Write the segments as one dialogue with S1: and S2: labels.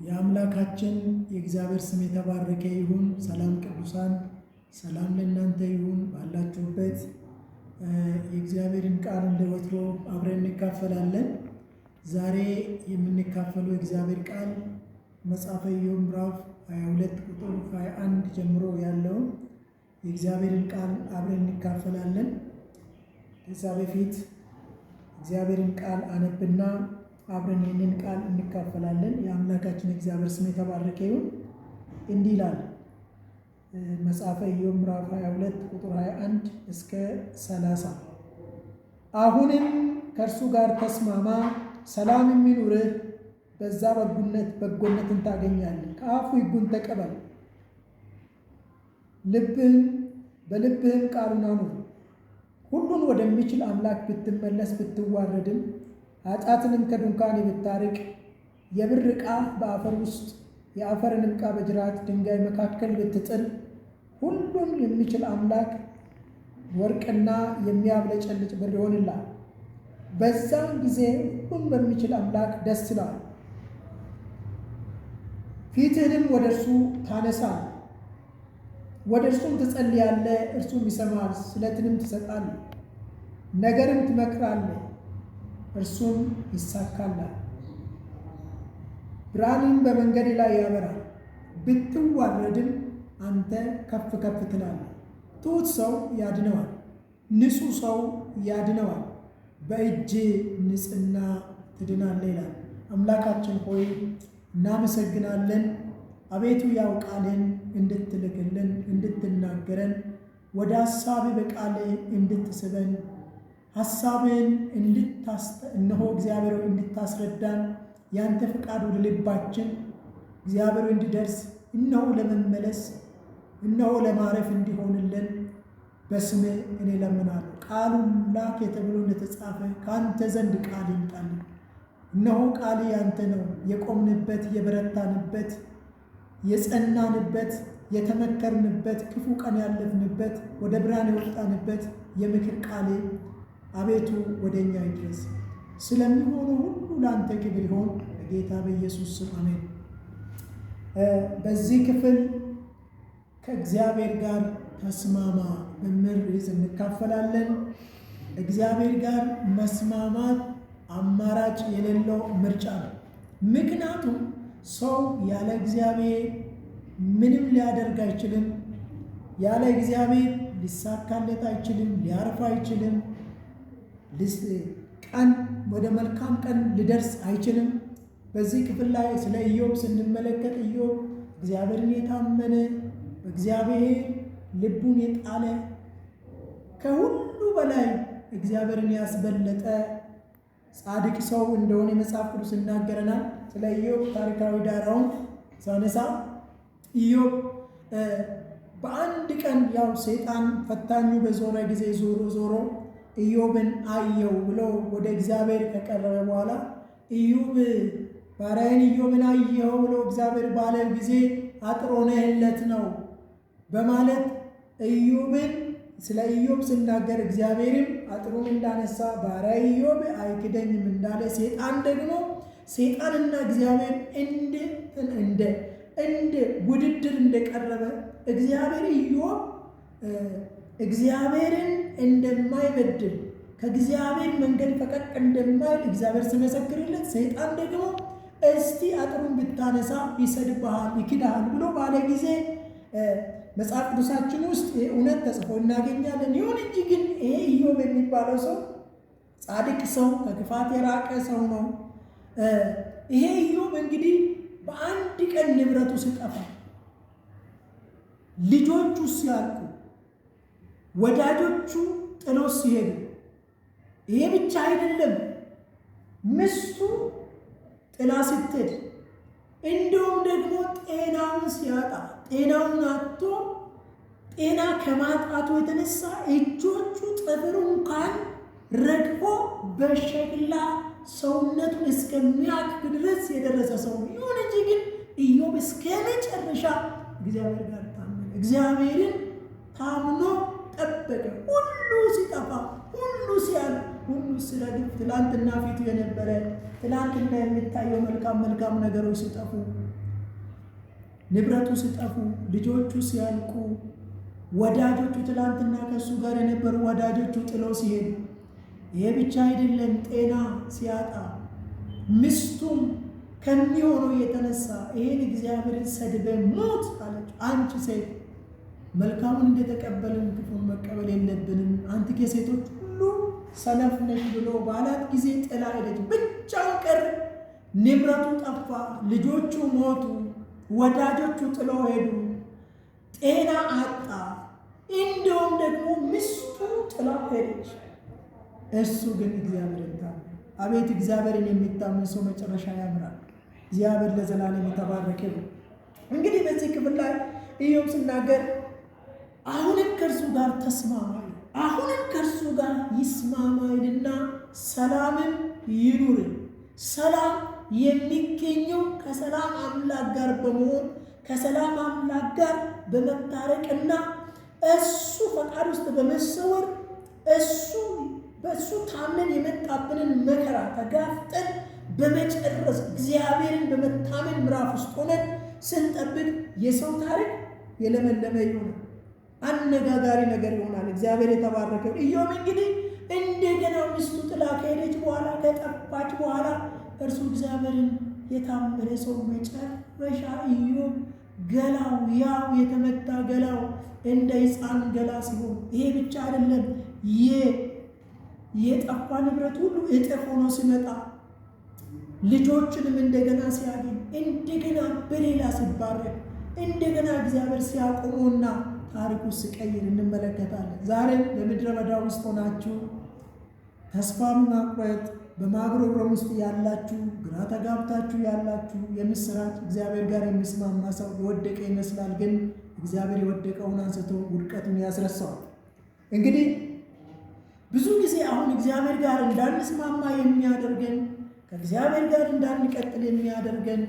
S1: የአምላካችን የእግዚአብሔር ስም የተባረከ ይሁን። ሰላም ቅዱሳን፣ ሰላም ለእናንተ ይሁን ባላችሁበት። የእግዚአብሔርን ቃል እንደ ወትሮ አብረን እንካፈላለን። ዛሬ የምንካፈለው የእግዚአብሔር ቃል መጽሐፈ ኢዮብ ምዕራፍ 22 ቁጥር 21 ጀምሮ ያለውን የእግዚአብሔርን ቃል አብረን እንካፈላለን። ከዛ በፊት እግዚአብሔርን ቃል አነብና አብረን ይህንን ቃል እንካፈላለን። የአምላካችን እግዚአብሔር ስም የተባረከ ይሁን። እንዲህ ይላል መጽሐፈ ኢዮብ ምዕራፍ 22 ቁጥር 21 እስከ 30። አሁንም ከእርሱ ጋር ተስማማ፣ ሰላም የሚኑርህ፣ በዛ በጎነትን ታገኛለህ። ከአፉ ሕጉን ተቀበል፣ በልብህም ቃሉን አኑር። ሁሉን ወደሚችል አምላክ ብትመለስ ብትዋረድም ኃጢአትንም ከድንኳን ብታርቅ የብር ዕቃ በአፈር ውስጥ የአፈርን ዕቃ በጅራት ድንጋይ መካከል ብትጥል ሁሉን የሚችል አምላክ ወርቅና የሚያብለጨልጭ ብር ይሆንልሃል። በዛም ጊዜ ሁሉን በሚችል አምላክ ደስ ይላል። ፊትህንም ወደ እርሱ ታነሳለህ፣ ወደ እርሱም ትጸልያለህ፣ እርሱም ይሰማል። ስለትንም ትሰጣለህ፣ ነገርም ትመክራለህ፣ እርሱም ይሳካላል። ብርሃንም በመንገድ ላይ ያበራል። ብትዋረድም አንተ ከፍ ከፍ ትላለህ። ትሑት ሰው ያድነዋል፣ ንጹሕ ሰው ያድነዋል፣ በእጅ ንጽሕና ትድናለህ ይላል። አምላካችን ሆይ እናመሰግናለን። አቤቱ ያው ቃልን እንድትልክልን እንድትናገረን ወደ ሐሳብ በቃል እንድትስበን ሐሳብን እነሆ እግዚአብሔር እንድታስረዳን ያንተ ፈቃድ ወደ ልባችን እግዚአብሔር እንዲደርስ እነሆ ለመመለስ እነሆ ለማረፍ እንዲሆንልን በስም እኔ ለምናለሁ። ቃሉን ላክ ተብሎ እንደተጻፈ ከአንተ ዘንድ ቃል ይምጣልን። እነሆ ቃል ያንተ ነው። የቆምንበት የበረታንበት የጸናንበት የተመከርንበት ክፉ ቀን ያለፍንበት ወደ ብርሃን የወጣንበት የምክር ቃል አቤቱ ወደ እኛ ይድረስ። ስለሚሆኑ ሁሉ ለአንተ ክብር ይሆን በጌታ በኢየሱስ ስም አሜን። በዚህ ክፍል ከእግዚአብሔር ጋር ተስማማ በሚል ርዕስ እንካፈላለን። እግዚአብሔር ጋር መስማማት አማራጭ የሌለው ምርጫ ነው። ምክንያቱም ሰው ያለ እግዚአብሔር ምንም ሊያደርግ አይችልም። ያለ እግዚአብሔር ሊሳካለት አይችልም፣ ሊያርፍ አይችልም፣ ቀን ወደ መልካም ቀን ሊደርስ አይችልም። በዚህ ክፍል ላይ ስለ ኢዮብ ስንመለከት ኢዮብ እግዚአብሔርን የታመነ በእግዚአብሔር ልቡን የጣለ ከሁሉ በላይ እግዚአብሔርን ያስበለጠ ጻድቅ ሰው እንደሆነ መጽሐፍ ቅዱስ ይናገረናል። ስለ ኢዮብ ታሪካዊ ዳራውን ሳነሳ ኢዮብ በአንድ ቀን ያው ሰይጣን ፈታኙ በዞረ ጊዜ ዞሮ ኢዮብን አየው ብሎ ወደ እግዚአብሔር ከቀረበ በኋላ ኢዮብ ባሪያዬን ኢዮብን አየው ብሎ እግዚአብሔር ባለ ጊዜ አጥሮነህለት ነው በማለት ኢዮብን ስለ ኢዮብ ሲናገር እግዚአብሔርም አጥሩን እንዳነሳ ባሪያ ኢዮብ አይክደኝም እንዳለ ሰይጣንና እግዚአብሔር እንደ ውድድር እንደቀረበ እግዚአብሔርን እንደማይበድል ከእግዚአብሔር መንገድ ፈቀቅ እንደማይል እግዚአብሔር ሲመሰክርለት፣ ሰይጣን ደግሞ እስቲ አጥሩን ብታነሳ ይሰድብሃል፣ ይክድሃል ብሎ ባለ ጊዜ መጽሐፍ ቅዱሳችን ውስጥ እውነት ተጽፎ እናገኛለን። ይሁን እንጂ ግን ይሄ ኢዮብ የሚባለው ሰው ጻድቅ ሰው ከክፋት የራቀ ሰው ነው። ይሄ ኢዮብ እንግዲህ በአንድ ቀን ንብረቱ ሲጠፋ፣ ልጆቹ ሲያልቁ፣ ወዳጆቹ ጥለው ሲሄዱ፣ ይሄ ብቻ አይደለም፣ ሚስቱ ጥላ ስትሄድ፣ እንዲሁም ደግሞ ጤናውን ሲያጣ፣ ጤናውን አጥቶ ጤና ከማጣቱ የተነሳ እጆቹ ጥፍሩ እንኳን ረግፎ በሸክላ ሰውነቱን እስከሚያክል ድረስ የደረሰ ሰው ነው። ይሁን እንጂ ግን ኢዮብ እስከ መጨረሻ እግዚአብሔር ጋር ታመነ። እግዚአብሔርን ታምኖ ጠበቀ። ሁሉ ሲጠፋ፣ ሁሉ ሲያል፣ ሁሉ ሲረግፍ፣ ትላንትና ፊቱ የነበረ ትላንትና የሚታየው መልካም ነገሮች ሲጠፉ ንብረቱ ሲጠፉ፣ ልጆቹ ሲያልቁ፣ ወዳጆቹ ትላንትና ከእሱ ጋር የነበሩ ወዳጆቹ ጥሎ ሲሄዱ፣ ይሄ ብቻ አይደለም፣ ጤና ሲያጣ፣ ሚስቱም ከሚሆነው የተነሳ ይሄን እግዚአብሔርን ሰድበ ሞት አለች። አንቺ ሴት መልካሙን እንደተቀበልን ክፉን መቀበል የለብንም፣ አንቺ ከሴቶች ሁሉ ሰነፍ ነሽ ብሎ ባላት ጊዜ ጥላ ሄደች። ብቻውን ቀረ። ንብረቱ ጠፋ፣ ልጆቹ ሞቱ፣ ወዳጆቹ ጥሎ ሄዱ፣ ጤና አጣ፣ እንዲሁም ደግሞ ሚስቱ ጥላ ሄደች። እሱ ግን እግዚአብሔርን ታመነ። አቤት እግዚአብሔርን የሚታመን ሰው መጨረሻ ያምራል። እግዚአብሔር ለዘላለም የተባረከ ነው። እንግዲህ በዚህ ክፍል ላይ ኢዮብ ሲናገር አሁንም ከእርሱ ጋር ተስማማ፣ አሁንም ከእርሱ ጋር ይስማማልና ሰላምን ይኑር። ሰላም የሚገኘው ከሰላም አምላክ ጋር በመሆን ከሰላም አምላክ ጋር በመታረቅና እሱ ፈቃድ ውስጥ በመሰወር በእሱ ታመን የመጣብንን መከራ ተጋፍጠን በመጨረስ እግዚአብሔርን በመታመን ምዕራፍ ውስጥ ሆነን ስንጠብቅ የሰው ታሪክ የለመለመ ይሆናል። አነጋጋሪ ነገር ይሆናል። እግዚአብሔር የተባረከው። ኢዮብ እንግዲህ እንደገና ሚስቱ ጥላ ከሄደች በኋላ ከጠፋች በኋላ እርሱ እግዚአብሔርን የታመነ ሰው መጨረሻ ኢዮብ ገላው ያው የተመታ ገላው እንደ ሕፃን ገላ ሲሆን፣ ይሄ ብቻ አይደለም፣ የጠፋ ንብረት ሁሉ እጥፍ ሆኖ ሲመጣ፣ ልጆችንም እንደገና ሲያገኝ፣ እንደገና በሌላ ሲባረክ፣ እንደገና እግዚአብሔር ሲያቆመውና ታሪኩ ሲቀይር እንመለከታለን። ዛሬም በምድረ በዳ ውስጥ ሆናችሁ ተስፋ መቁረጥ በማጉረምረም ውስጥ ያላችሁ፣ ግራ ተጋብታችሁ ያላችሁ የምስራች እግዚአብሔር ጋር የሚስማማ ሰው የወደቀ ይመስላል፣ ግን እግዚአብሔር የወደቀውን አንስቶ ውድቀቱን ያስረሳዋል። እንግዲህ ብዙ ጊዜ አሁን እግዚአብሔር ጋር እንዳንስማማ የሚያደርገን፣ ከእግዚአብሔር ጋር እንዳንቀጥል የሚያደርገን፣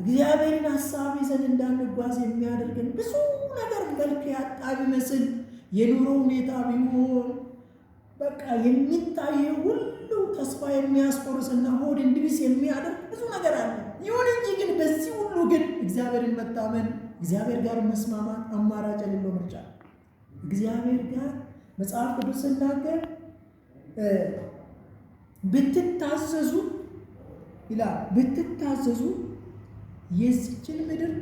S1: እግዚአብሔርን ሐሳብ ይዘን እንዳንጓዝ የሚያደርገን ብዙ ነገር መልክ ያጣ ቢመስል፣ የኑሮ ሁኔታ ቢሆን በቃ የሚታየው ሁሉ ተስፋ የሚያስቆርስና ሆድ እንዲብስ የሚያደርግ ብዙ ነገር አለ። ይሁን እንጂ ግን በዚህ ሁሉ ግን እግዚአብሔርን መታመን፣ እግዚአብሔር ጋር መስማማት አማራጭ የሌለው ምርጫ። እግዚአብሔር ጋር መጽሐፍ ቅዱስ ሲናገር ብትታዘዙ ይላል፣ ብትታዘዙ የዚችን ምድር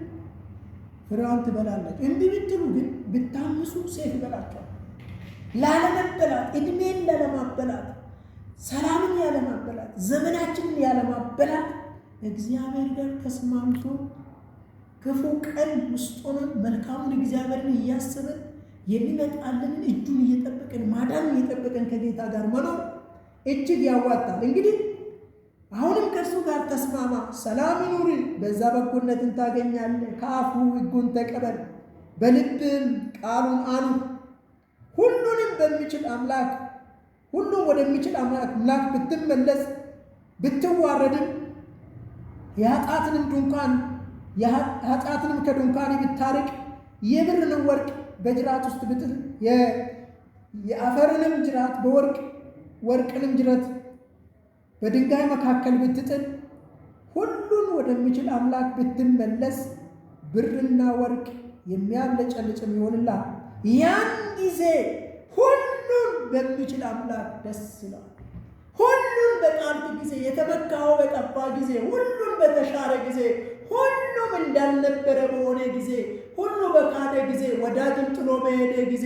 S1: ፍሬዋን ትበላላችሁ፣ እምቢ ብትሉ ግን ብታምሱ ሰይፍ ይበላችኋል። ላለመበላት፣ እድሜን ላለማበላት፣ ሰላምን ያለማበላት፣ ዘመናችንን ያለማበላት እግዚአብሔር ጋር ተስማምቶ ክፉ ቀን ውስጥ ሆነን መልካሙን እግዚአብሔርን እያሰበን የሚመጣልንን እጁን እየጠበቅን ማዳኑን እየጠበቅን ከጌታ ጋር መኖር እጅግ ያዋጣል። እንግዲህ አሁንም ከእርሱ ጋር ተስማማ፣ ሰላም ይኑር፣ በዛ በጎነትን ታገኛለህ። ከአፉ ሕጉን ተቀበል፣ በልብም ቃሉን አኑር። ሁሉንም በሚችል አምላክ ሁሉም ወደሚችል አምላክ ብትመለስ ብትዋረድም የኃጢአትንም ከድንኳን ብታርቅ የብርንም ወርቅ በጅራት ውስጥ ብጥል የአፈርንም ጅራት ወርቅንም ጅረት በድንጋይ መካከል ብትጥል ሁሉን ወደሚችል አምላክ ብትመለስ ብርና ወርቅ የሚያብለጨልጭም ይሆንልሃል። ያን ጊዜ ሁሉን በሚችል አምላክ ደስ ይላል። ሁሉን በጣልክ ጊዜ፣ የተመካው በጠፋ ጊዜ፣ ሁሉን በተሻረ ጊዜ፣ ሁሉም እንዳልነበረ በሆነ ጊዜ፣ ሁሉ በካደ ጊዜ፣ ወዳጅን ጥሎ በሄደ ጊዜ፣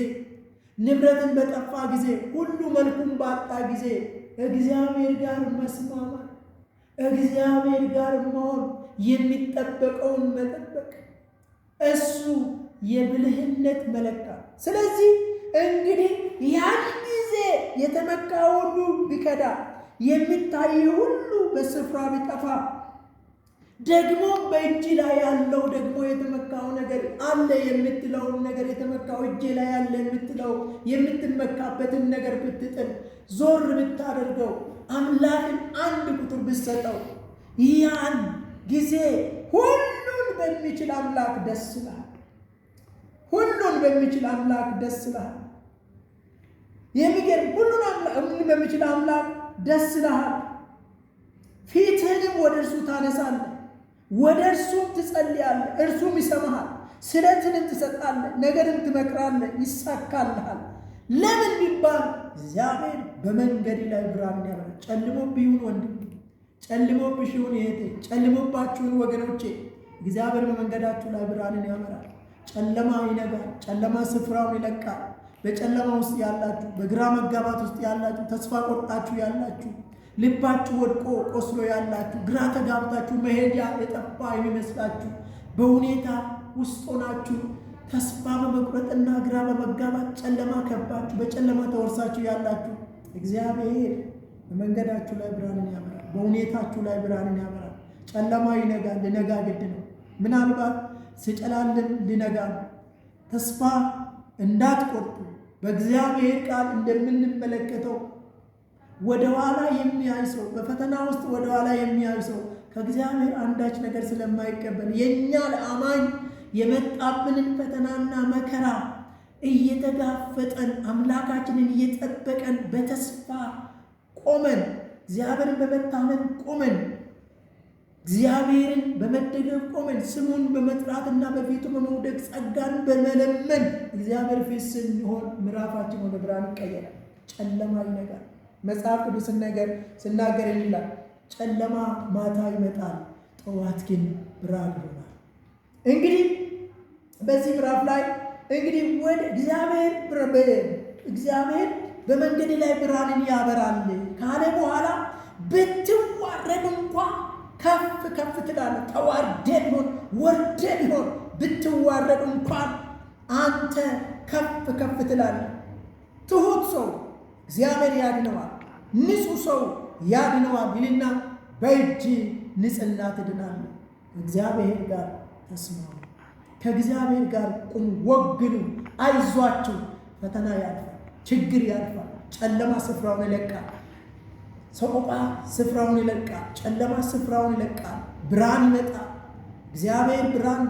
S1: ንብረትን በጠፋ ጊዜ፣ ሁሉ መልኩን ባጣ ጊዜ እግዚአብሔር ጋር መስማማት፣ እግዚአብሔር ጋር መሆን፣ የሚጠበቀውን መጠበቅ እሱ የብልህነት መለኪያ። ስለዚህ እንግዲህ ያን ጊዜ የተመካ ሁሉ ቢከዳ፣ የሚታይ ሁሉ በስፍራ ቢጠፋ፣ ደግሞ በእጅ ላይ ያለው ደግሞ የተመካው ነገር አለ የምትለውን ነገር የተመካው እጅ ላይ ያለ የምትለው የምትመካበትን ነገር ብትጥል፣ ዞር ብታደርገው፣ አምላክን አንድ ቁጥር ብትሰጠው፣ ያን ጊዜ ሁሉን በሚችል አምላክ ደስ ይላል። ሁሉን በሚችል አምላክ ደስ ይላል። የሚገርም ሁሉን በሚችል አምላክ ደስ ይላል። ፊትህንም ወደ እርሱ ታነሳለህ፣ ወደ እርሱም ትጸልያለህ፣ እርሱም ይሰማሃል። ስለትንም ትሰጣለህ፣ ነገርን ትመክራለህ፣ ይሳካልሃል። ለምን ቢባል እግዚአብሔር በመንገድ ላይ ብርሃንን ያበራል። ጨልሞብህ ይሁን ወንድም፣ ጨልሞብሽ ይሁን እህቴ፣ ጨልሞባችሁን ወገኖቼ፣ እግዚአብሔር በመንገዳችሁ ላይ ብርሃንን ያበራል። ጨለማ ይነጋል። ጨለማ ስፍራውን ይለቃል። በጨለማ ውስጥ ያላችሁ፣ በግራ መጋባት ውስጥ ያላችሁ፣ ተስፋ ቆርጣችሁ ያላችሁ፣ ልባችሁ ወድቆ ቆስሎ ያላችሁ፣ ግራ ተጋብታችሁ መሄጃ የጠፋ የሚመስላችሁ፣ በሁኔታ ውስጥ ሆናችሁ ተስፋ በመቁረጥና ግራ በመጋባት ጨለማ ከባችሁ በጨለማ ተወርሳችሁ ያላችሁ፣ እግዚአብሔር በመንገዳችሁ ላይ ብርሃንን ያበራል። በሁኔታችሁ ላይ ብርሃንን ያበራል። ጨለማ ይነጋል። ሊነጋ ግድ ነው። ምናልባት ሲጨላልም ሊነጋ ነው። ተስፋ እንዳትቆርጡ። በእግዚአብሔር ቃል እንደምንመለከተው ወደ ኋላ የሚያይ ሰው፣ በፈተና ውስጥ ወደ ኋላ የሚያይ ሰው ከእግዚአብሔር አንዳች ነገር ስለማይቀበል የእኛ ለአማኝ የመጣብንን ፈተናና መከራ እየተጋፈጠን አምላካችንን እየጠበቀን በተስፋ ቆመን እግዚአብሔርን በመታመን ቆመን እግዚአብሔርን በመደገፍ ቆመን ስሙን በመጥራትና በፊቱ በመውደቅ ጸጋን በመለመን እግዚአብሔር ፊት ስንሆን ምዕራፋችን ወደ ብርሃን ይቀየራል። ጨለማ ይነጋል። መጽሐፍ ቅዱስን ነገር ስናገር ይላል፣ ጨለማ ማታ ይመጣል፣ ጠዋት ግን ብርሃን ይሆናል። እንግዲህ በዚህ ምዕራፍ ላይ እንግዲህ ወደ እግዚአብሔር በመንገድ ላይ ብርሃንን ያበራል ካለ በኋላ ብትዋረድ እንኳ ከፍ ከፍ ትላለህ። ተዋርደህ ቢሆን ወርደህ ቢሆን ብትዋረድ እንኳን አንተ ከፍ ከፍ ትላለህ። ትሁት ሰው እግዚአብሔር ያድነዋል፣ ንጹሕ ሰው ያድነዋል ይልና በእጅ ንጽሕና ትድናለህ። ከእግዚአብሔር ጋር ተስማሙ፣ ከእግዚአብሔር ጋር ቁም፣ ወግኑ፣ አይዟችሁ። ፈተና ያልፋል፣ ችግር ያልፋል፣ ጨለማ ስፍራውን ይለቃል፣ ሰቆቃ ስፍራውን ይለቃል፣ ጨለማ ስፍራውን ይለቃል፣ ብርሃን ይመጣል። እግዚአብሔር ብርሃን፣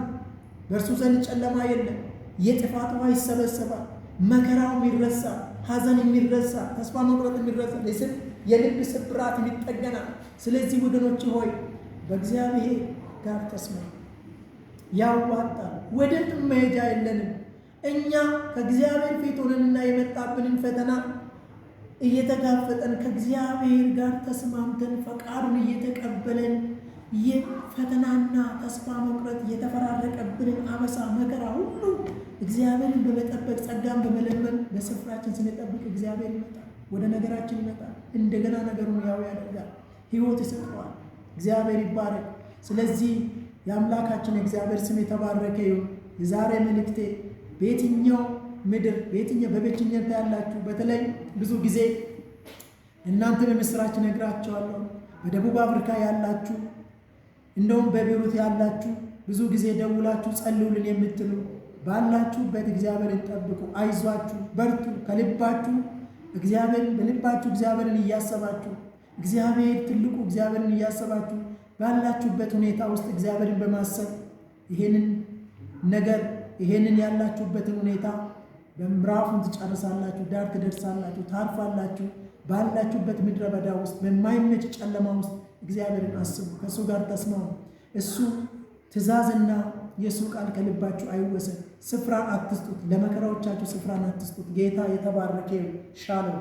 S1: በእርሱ ዘንድ ጨለማ የለም። የጥፋት ውሃ ይሰበሰባል፣ መከራውም ይረሳል፣ ሐዘን የሚረሳ፣ ተስፋ መቁረጥ የሚረሳ፣ የልብ ስብራት ይጠገናል። ስለዚህ ወገኖች ሆይ በእግዚአብሔር ጋር ተስማሙ። ያዋጣል። ወዴትም መሄጃ የለንም። እኛ ከእግዚአብሔር ፊት ሆነንና የመጣብንን ፈተና እየተጋፈጠን ከእግዚአብሔር ጋር ተስማምተን ፈቃዱን እየተቀበለን የፈተናና ተስፋ መቁረጥ የተፈራረቀብንን አበሳ መከራ ሁሉ እግዚአብሔርን በመጠበቅ ጸጋን በመለመን በስፍራችን ስንጠብቅ እግዚአብሔር ይመጣል፣ ወደ ነገራችን ይመጣል። እንደገና ነገሩን ያው ያደርጋል፣ ሕይወት ይሰጠዋል። እግዚአብሔር ይባረክ። ስለዚህ የአምላካችን እግዚአብሔር ስም የተባረከ ይሁን። የዛሬ መልእክቴ በየትኛው ምድር በብቸኝነት ያላችሁ፣ በተለይ ብዙ ጊዜ እናንተ በምስራች ነግራቸዋለሁ። በደቡብ አፍሪካ ያላችሁ፣ እንደውም በቤሩት ያላችሁ ብዙ ጊዜ ደውላችሁ ጸልዩልን የምትሉ ባላችሁበት እግዚአብሔርን ጠብቁ፣ አይዟችሁ፣ በርቱ። ከልባችሁ በልባችሁ እግዚአብሔርን እያሰባችሁ እግዚአብሔር ትልቁ እግዚአብሔርን እያሰባችሁ ባላችሁበት ሁኔታ ውስጥ እግዚአብሔርን በማሰብ ይሄንን ያላችሁበትን ሁኔታ በምዕራፉን ትጨርሳላችሁ፣ ዳር ትደርሳላችሁ፣ ታርፋላችሁ። ባላችሁበት ምድረ በዳ ውስጥ በማይመች ጨለማ ውስጥ እግዚአብሔርን አስቡ፣ ከእሱ ጋር ተስማሙ። እሱ ትእዛዝና የእሱ ቃል ከልባችሁ አይወሰድ። ስፍራን አትስጡት፣ ለመከራዎቻችሁ ስፍራን አትስጡት። ጌታ የተባረከ ሻሎም